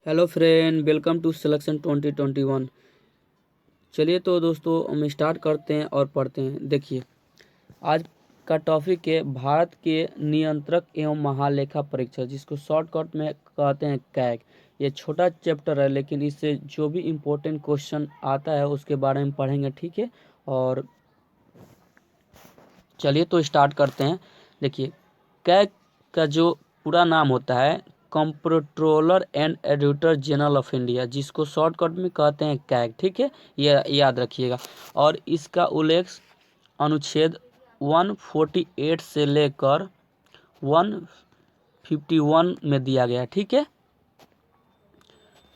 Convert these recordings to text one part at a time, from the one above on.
Hello friend, welcome to selection 2021। चलिए तो दोस्तों हम स्टार्ट करते हैं और पढ़ते हैं। देखिए, आज का टॉपिक है भारत के नियंत्रक एवं महालेखा परीक्षक, जिसको शॉर्टकट में कहते हैं कैग। ये छोटा चैप्टर है, लेकिन इससे जो भी इम्पोर्टेंट क्वेश्चन आता है उसके बारे में पढ़ेंगे, ठीक है। और चलिए तो स्टार्ट करते हैं। देखिए, कैग का जो पूरा नाम होता है comptroller and editor general of India, जिसको शॉर्टकट में कहते हैं कैग, ठीक है। ये याद रखिएगा। और इसका उल्लेख अनुच्छेद 148 से लेकर 151 में दिया गया है, ठीक है।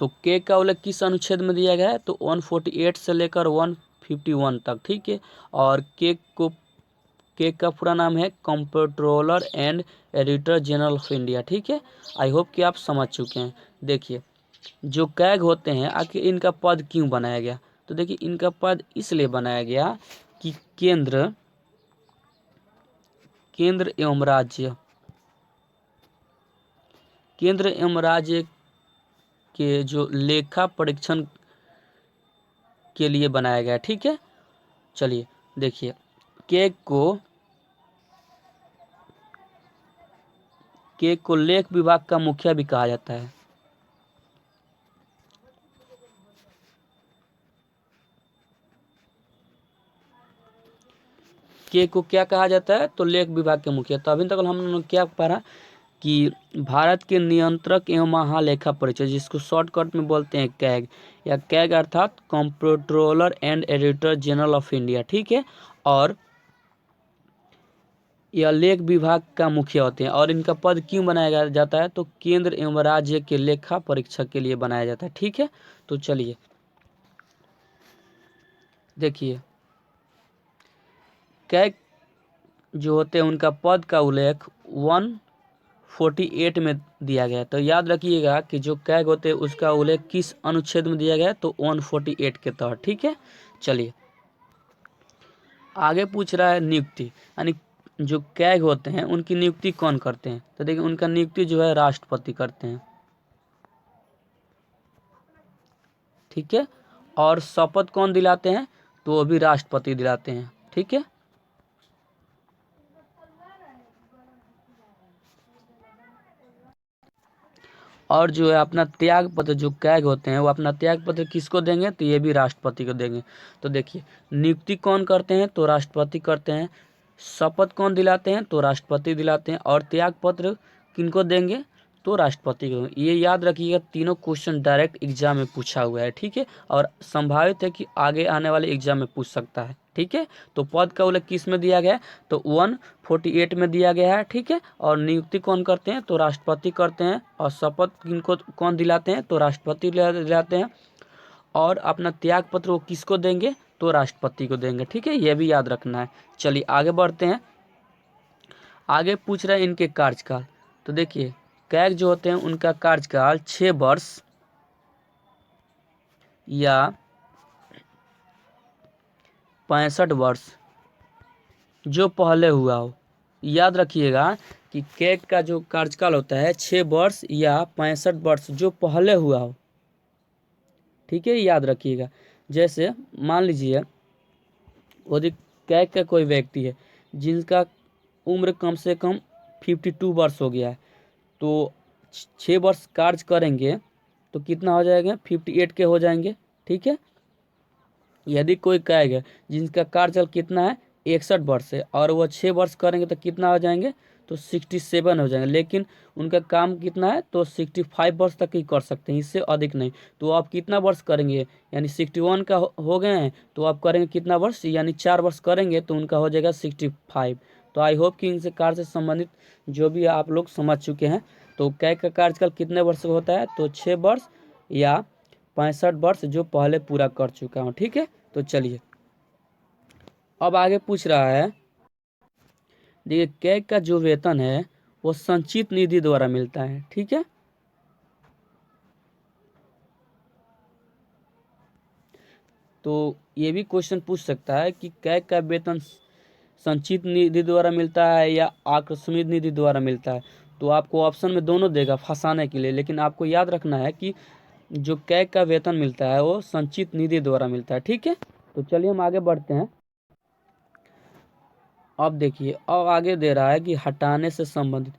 तो कैग का उल्लेख किस अनुच्छेद में दिया गया है? तो 148 से लेकर 151 तक, ठीक है। और कैग का पूरा नाम है comptroller and editor general of India, ठीक है। आई होप कि आप समझ चुके हैं। देखिए, जो कैग होते हैं आखिर इनका पद क्यों बनाया गया? तो देखिए, इनका पद इसलिए बनाया गया कि केंद्र एवं राज्य के जो लेखा परीक्षण के लिए बनाया गया, ठीक है। चलिए देखिए, कैग को लेख विभाग का मुखिया भी कहा जाता है। के को क्या कहा जाता है? तो लेख विभाग के मुखिया। तो अभी तक हम लोग क्या पढ़ा कि भारत के नियंत्रक एवं महालेखा परीक्षक, जिसको शॉर्टकट में बोलते हैं कैग, या कैग अर्थात comptroller and editor general of India, ठीक है। और यह लेख विभाग का मुखिया होते हैं। और इनका पद क्यों बनाया जाता है? तो केंद्र एवं राज्य के लेखा परीक्षक के लिए बनाया जाता है, ठीक है। तो चलिए देखिए, कैग जो होते हैं उनका पद का उल्लेख 148 में दिया गया है। तो याद रखिएगा कि जो कैग होते हैं उसका उल्लेख किस अनुच्छेद में दिया गया है? तो 148 के तहत, ठीक है। चलिए आगे पूछ रहा है नियुक्ति, यानी जो कैग होते हैं उनकी नियुक्ति कौन करते हैं? तो देखिए, उनका नियुक्ति जो है राष्ट्रपति करते हैं, ठीक है। और शपथ कौन दिलाते हैं? तो वो भी राष्ट्रपति दिलाते हैं, ठीक है। और जो है अपना त्याग पत्र, जो कैग होते हैं वो अपना त्याग पत्र किसको देंगे? तो ये भी राष्ट्रपति को देंगे। तो देखिए, नियुक्ति कौन करते हैं? तो राष्ट्रपति करते हैं। शपथ कौन दिलाते हैं? तो राष्ट्रपति दिलाते हैं। और त्याग पत्र किनको देंगे? तो राष्ट्रपति को। ये याद रखिएगा, तीनों क्वेश्चन डायरेक्ट एग्जाम में पूछा हुआ है, ठीक है। और संभावित है कि आगे आने वाले एग्जाम में पूछ सकता है, ठीक है। तो पद का उल्लेख किस में दिया गया है? तो 148 में दिया गया है, ठीक है। और नियुक्ति कौन करते हैं? तो राष्ट्रपति करते हैं। और शपथ किनको कौन दिलाते हैं? तो राष्ट्रपति दिलाते हैं। और अपना त्याग पत्र वो किसको देंगे? तो राष्ट्रपति को देंगे, ठीक है। ये भी याद रखना है। चलिए आगे बढ़ते हैं। आगे पूछ रहे हैं इनके कार्यकाल। तो देखिए, कैग जो होते हैं उनका कार्यकाल 6 वर्ष या 65 वर्ष जो पहले हुआ हो। याद रखिएगा कि कैग का जो कार्यकाल होता है 6 वर्ष या 65 वर्ष जो पहले हुआ हो, ठीक है। याद रखिएगा, जैसे मान लीजिए यदि कैग का कोई व्यक्ति है जिनका उम्र कम से कम 52 वर्ष हो गया है, तो 6 वर्ष कार्य करेंगे तो कितना हो जाएगा? 58 के हो जाएंगे, ठीक है। यदि कोई कैग है जिनका कार्यकाल कितना है? 61 वर्ष है, और वो 6 वर्ष करेंगे तो कितना हो जाएंगे? तो 67 हो जाएंगे। लेकिन उनका काम कितना है? तो 65 वर्ष तक ही कर सकते हैं, इससे अधिक नहीं। तो आप कितना वर्ष करेंगे? यानी 61 का हो गए हैं, तो आप करेंगे कितना वर्ष? यानी 4 वर्ष करेंगे तो उनका हो जाएगा 65। तो आई होप कि इनसे कार्य से संबंधित जो भी आप लोग समझ चुके हैं। तो कैग का कार्यकाल कितने वर्ष का होता है? तो 6 वर्ष या 65 वर्ष जो पहले पूरा कर चुका हूँ, ठीक है। तो चलिए अब आगे पूछ रहा है, देखिए, कैग का जो वेतन है वो संचित निधि द्वारा मिलता है, ठीक है। तो ये भी क्वेश्चन पूछ सकता है कि कैग का वेतन संचित निधि द्वारा मिलता है या आकस्मिक निधि द्वारा मिलता है। तो आपको ऑप्शन में दोनों देगा फंसाने के लिए, लेकिन आपको याद रखना है कि जो कैग का वेतन मिलता है वो संचित निधि द्वारा मिलता है। ठीक है, तो चलिए हम आगे बढ़ते हैं। अब देखिए, अब आगे दे रहा है कि हटाने से संबंधित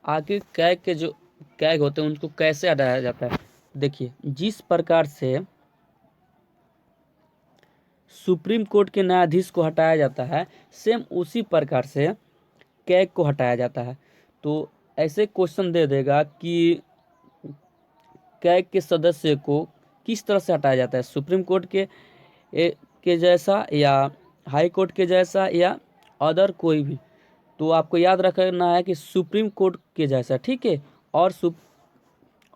आखिर कैग के जो कैग होते हैं उनको कैसे हटाया जाता है। देखिए, जिस प्रकार से सुप्रीम कोर्ट के न्यायाधीश को हटाया जाता है, सेम उसी प्रकार से कैग को हटाया जाता है। तो ऐसे क्वेश्चन दे देगा कि कैग के सदस्य को किस तरह से हटाया जाता है, सुप्रीम कोर्ट के जैसा या हाई कोर्ट के जैसा या अदर कोई भी। तो आपको याद रखना है कि सुप्रीम कोर्ट के जैसा। ठीक है,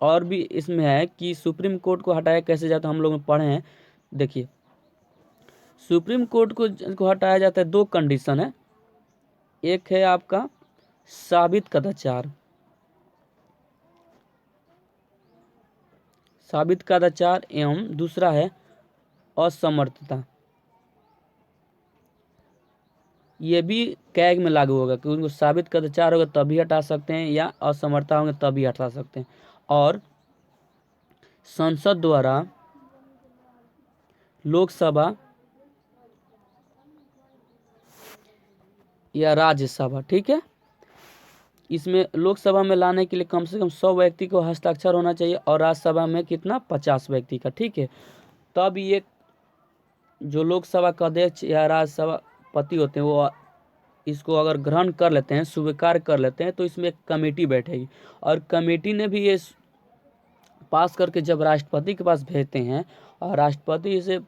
और भी इसमें है कि सुप्रीम कोर्ट को हटाया कैसे जाता है, हम लोग ने पढ़े हैं। देखिए, सुप्रीम कोर्ट को हटाया जाता है, दो कंडीशन है। एक है आपका साबित कदाचार, साबित कदाचार एवं दूसरा है असमर्थता। ये भी कैग में लागू होगा कि उनको साबित कदाचार होगा तभी हटा सकते हैं या असमर्थता होंगे तभी हटा सकते हैं। और संसद द्वारा लोकसभा या राज्यसभा, ठीक है, इसमें लोकसभा में लाने के लिए कम से कम 100 व्यक्ति को हस्ताक्षर होना चाहिए और राज्यसभा में कितना 50 व्यक्ति का। ठीक है, तब ये जो लोकसभा का अध्यक्ष या राज्यसभापति होते हैं वो इसको अगर ग्रहण कर लेते हैं, स्वीकार कर लेते हैं, तो इसमें एक कमेटी बैठेगी और कमेटी ने भी ये पास करके जब राष्ट्रपति के पास भेजते हैं और राष्ट्रपति इसे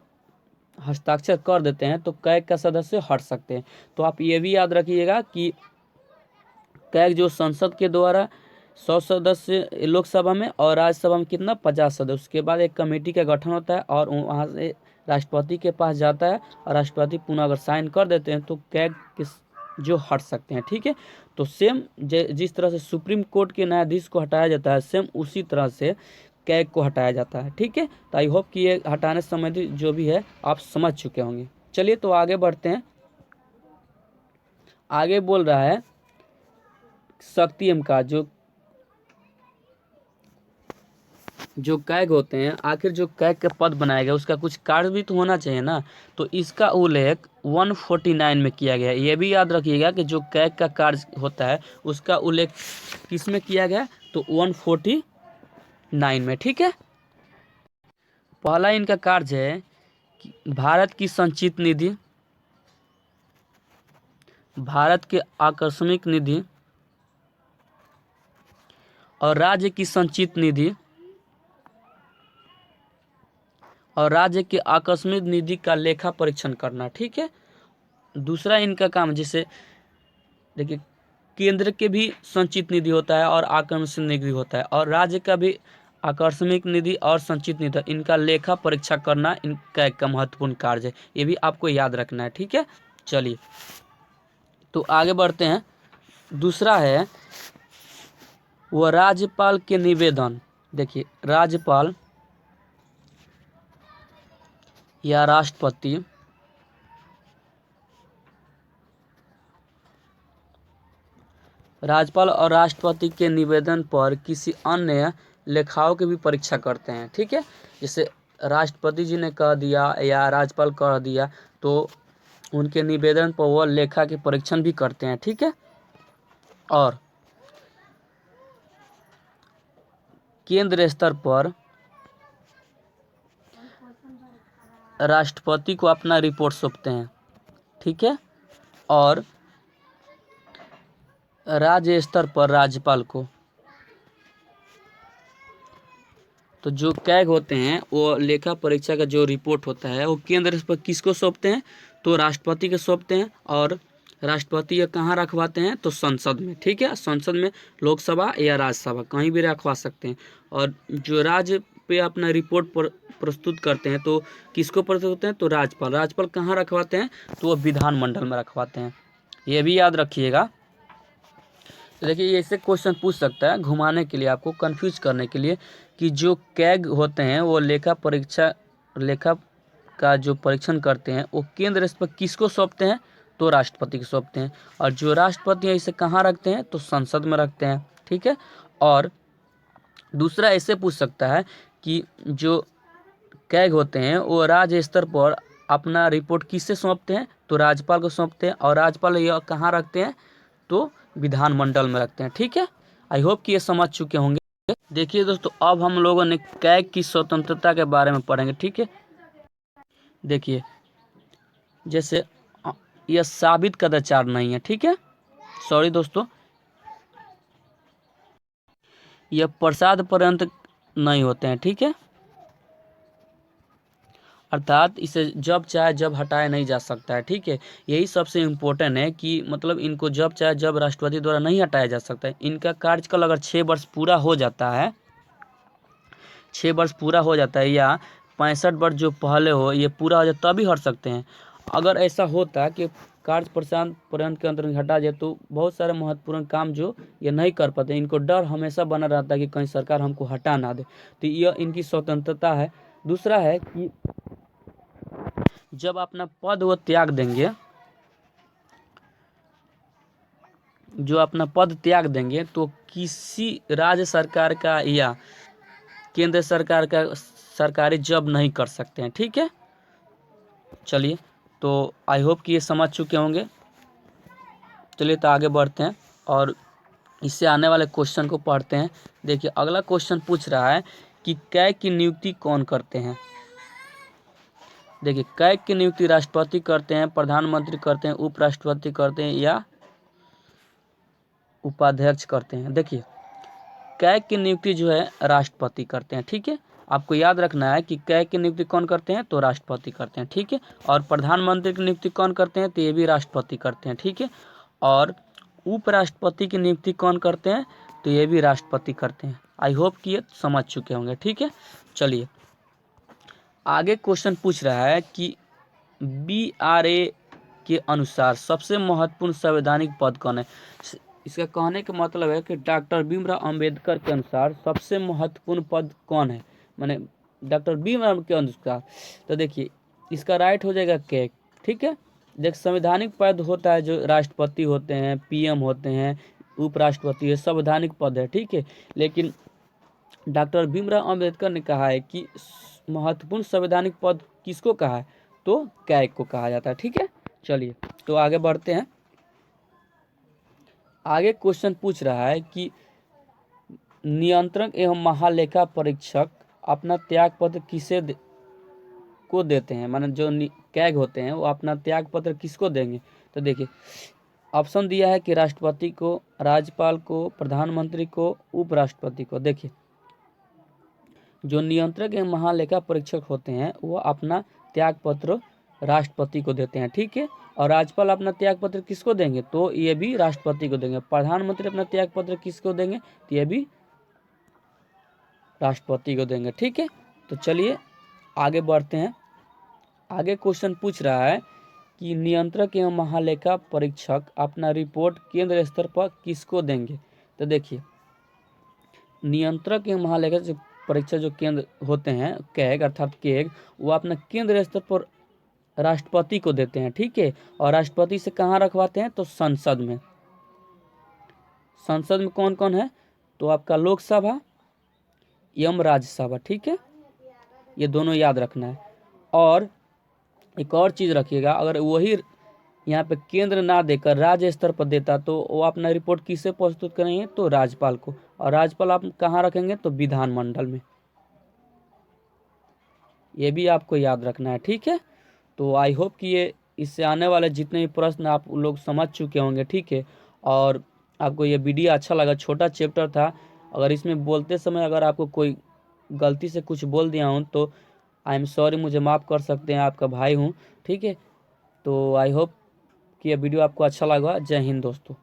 हस्ताक्षर कर देते हैं तो कैग का सदस्य हट सकते हैं। तो आप ये भी याद रखिएगा कि कैग जो संसद के द्वारा 100 सदस्य लोकसभा में और राज्यसभा में कितना 50 सदस्य, उसके बाद एक कमेटी का गठन होता है और वहाँ से राष्ट्रपति के पास जाता है और राष्ट्रपति पुनः अगर साइन कर देते हैं तो कैग जो हट सकते हैं। ठीक है, तो सेम जिस तरह से सुप्रीम कोर्ट के न्यायाधीश को हटाया जाता है, सेम उसी तरह से कैग को हटाया जाता है। ठीक है, तो आई होप कि ये हटाने संबंधी जो भी है आप समझ चुके होंगे। चलिए तो आगे बढ़ते हैं। आगे बोल रहा है शक्ति एम का जो कैग होते हैं, आखिर जो कैग का पद बनाया गया उसका कुछ कार्य भी तो होना चाहिए ना। तो इसका उल्लेख 149 में किया गया है। ये भी याद रखिएगा कि जो कैग का कार्य होता है उसका उल्लेख किस में किया गया, तो 149 में। ठीक है, पहला इनका कार्य है कि भारत की संचित निधि, भारत के आकस्मिक निधि और राज्य की संचित निधि और राज्य के आकस्मिक निधि का लेखा परीक्षण करना। ठीक है, दूसरा इनका काम, जिसे देखिए केंद्र के भी संचित निधि होता है और आकस्मिक निधि होता है और राज्य का भी आकस्मिक निधि और संचित निधि, इनका लेखा परीक्षा करना इनका एक महत्वपूर्ण कार्य है। ये भी आपको याद रखना है। ठीक है, चलिए तो आगे बढ़ते हैं। दूसरा है वो राज्यपाल के निवेदन। देखिए, राज्यपाल या राष्ट्रपति राज्यपाल और राष्ट्रपति के निवेदन पर किसी अन्य लेखाओं की भी परीक्षा करते हैं। ठीक है, जैसे राष्ट्रपति जी ने कह दिया या राज्यपाल कह दिया तो उनके निवेदन पर वह लेखा के परीक्षण भी करते हैं। ठीक है, और केंद्र स्तर पर राष्ट्रपति को अपना रिपोर्ट सौंपते हैं। ठीक है, और राज्य स्तर पर राज्यपाल को। तो जो कैग होते हैं वो लेखा परीक्षा का जो रिपोर्ट होता है वो केंद्र स्तर पर किसको सौंपते हैं, तो राष्ट्रपति को सौंपते हैं। और राष्ट्रपति ये कहाँ रखवाते हैं, तो संसद में। ठीक है, संसद में लोकसभा या राज्यसभा कहीं भी रखवा सकते हैं। और जो राज्य पे अपना रिपोर्ट प्रस्तुत करते हैं तो किसको प्रस्तुत करते हैं, तो राज्यपाल कहाँ रखवाते हैं, तो वो विधानमंडल में रखवाते हैं। ये भी याद रखिएगा। तो देखिए, ऐसे क्वेश्चन पूछ सकता है घुमाने के लिए, आपको कंफ्यूज करने के लिए, कि जो कैग होते हैं वो लेखा का जो परीक्षण करते हैं वो केंद्र स्तर पर किसको सौंपते हैं, तो राष्ट्रपति को सौंपते हैं। और जो राष्ट्रपति है इसे कहाँ रखते हैं, तो संसद में रखते हैं। ठीक है, और दूसरा ऐसे पूछ सकता है कि जो कैग होते हैं वो राज्य स्तर पर अपना रिपोर्ट किससे सौंपते हैं, तो राज्यपाल को सौंपते हैं, और राज्यपाल यह कहाँ रखते हैं, तो विधानमंडल में रखते हैं। ठीक है, आई होप कि ये समझ चुके होंगे। देखिए दोस्तों, अब हम लोगों ने कैग की स्वतंत्रता के बारे में पढ़ेंगे। ठीक है, देखिए जैसे यह साबित कदाचार नहीं है। ठीक है, सॉरी दोस्तों, यह प्रसाद पर्यंत नहीं होते हैं। ठीक है, अर्थात इसे जब चाहे जब हटाया नहीं जा सकता है। ठीक है, यही सबसे इम्पोर्टेंट है कि मतलब इनको जब चाहे जब राष्ट्रपति द्वारा नहीं हटाया जा सकता है। इनका कार्यकाल अगर 6 वर्ष पूरा हो जाता है, 6 वर्ष पूरा हो जाता है, या 65 वर्ष जो पहले हो ये पूरा हो जाए तभी हट सकते हैं। अगर ऐसा होता कि कार्य प्रशांत पर्यंत के अंतर्गत हटा जाए तो बहुत सारे महत्वपूर्ण काम जो ये नहीं कर पाते, इनको डर हमेशा बना रहता है कि कहीं सरकार हमको हटा ना दे, तो यह इनकी स्वतंत्रता है। दूसरा है कि जब अपना पद वो त्याग देंगे, जो अपना पद त्याग देंगे तो किसी राज्य सरकार का या केंद्र सरकार का सरकारी जॉब नहीं कर सकते हैं। ठीक है, चलिए, तो आई होप कि ये समझ चुके होंगे। चलिए तो आगे बढ़ते हैं और इससे आने वाले क्वेश्चन को पढ़ते हैं। देखिए अगला क्वेश्चन पूछ रहा है कि कैग की नियुक्ति कौन करते हैं। देखिए कैग की नियुक्ति राष्ट्रपति करते हैं, प्रधानमंत्री करते हैं, उपराष्ट्रपति करते हैं, या उपाध्यक्ष करते हैं। देखिए कैग की नियुक्ति जो है राष्ट्रपति करते हैं। ठीक है, आपको याद रखना है कि कैग की नियुक्ति कौन करते हैं, तो राष्ट्रपति करते हैं। ठीक है, और प्रधानमंत्री की नियुक्ति कौन करते हैं, तो ये भी राष्ट्रपति करते हैं। ठीक है, और उपराष्ट्रपति की नियुक्ति कौन करते हैं, तो ये भी राष्ट्रपति करते हैं। आई होप कि ये समझ चुके होंगे। ठीक है, चलिए आगे क्वेश्चन पूछ रहा है कि BRA के अनुसार सबसे महत्वपूर्ण संवैधानिक पद कौन है। इसका कहने का मतलब है कि डॉक्टर भीमराव अंबेडकर के अनुसार सबसे महत्वपूर्ण पद कौन है, माने डॉक्टर भीमराव के अनुसार। तो देखिए इसका राइट हो जाएगा कैग। ठीक है, देख संवैधानिक पद होता है जो राष्ट्रपति होते हैं, PM होते हैं, उपराष्ट्रपति है, संवैधानिक पद है। ठीक है, लेकिन डॉक्टर भीमराव अंबेडकर ने कहा है कि महत्वपूर्ण संवैधानिक पद किसको कहा है, तो कैग को कहा जाता है। ठीक है, चलिए तो आगे बढ़ते हैं। आगे क्वेश्चन पूछ रहा है कि नियंत्रक एवं महालेखा परीक्षक अपना त्यागपत्र को देते हैं, माने जो कैग होते हैं वो अपना त्यागपत्र किसको देंगे। तो देखिए ऑप्शन दिया है कि राष्ट्रपति को, राज्यपाल को, प्रधानमंत्री को, उपराष्ट्रपति को। देखिए जो नियंत्रक एवं महालेखा परीक्षक होते हैं वो अपना त्यागपत्र राष्ट्रपति को देते हैं। ठीक है, और राज्यपाल अपना त्यागपत्र किसको देंगे, तो ये भी राष्ट्रपति को देंगे। प्रधानमंत्री अपना त्यागपत्र किसको देंगे, तो ये भी राष्ट्रपति को देंगे। ठीक है, तो चलिए आगे बढ़ते हैं। आगे क्वेश्चन पूछ रहा है कि नियंत्रक एवं महालेखा परीक्षक अपना रिपोर्ट केंद्र स्तर पर किसको देंगे। तो देखिए नियंत्रक एवं महालेखा परीक्षा जो केंद्र होते हैं कैग अर्थात केग, वो अपना केंद्र स्तर पर राष्ट्रपति को देते हैं। ठीक है, और राष्ट्रपति से कहाँ रखवाते हैं, तो संसद में। संसद में कौन कौन है, तो आपका लोकसभा एवं राज्यसभा। ठीक है, ये दोनों याद रखना है। और एक और चीज़ रखिएगा, अगर वही यहाँ पे केंद्र ना देकर राज्य स्तर पर देता तो वो अपना रिपोर्ट किससे प्रस्तुत करेंगे, तो राज्यपाल को, और राज्यपाल आप कहाँ रखेंगे, तो विधानमंडल में। ये भी आपको याद रखना है। ठीक है, तो आई होप कि ये इससे आने वाले जितने भी प्रश्न आप लोग समझ चुके होंगे। ठीक है, और आपको ये वीडियो अच्छा लगा, छोटा चैप्टर था। अगर इसमें बोलते समय अगर आपको कोई गलती से कुछ बोल दिया हूँ तो आई एम सॉरी, मुझे माफ़ कर सकते हैं, आपका भाई हूँ। ठीक है, तो आई होप कि यह वीडियो आपको अच्छा लगा। जय हिंद दोस्तों।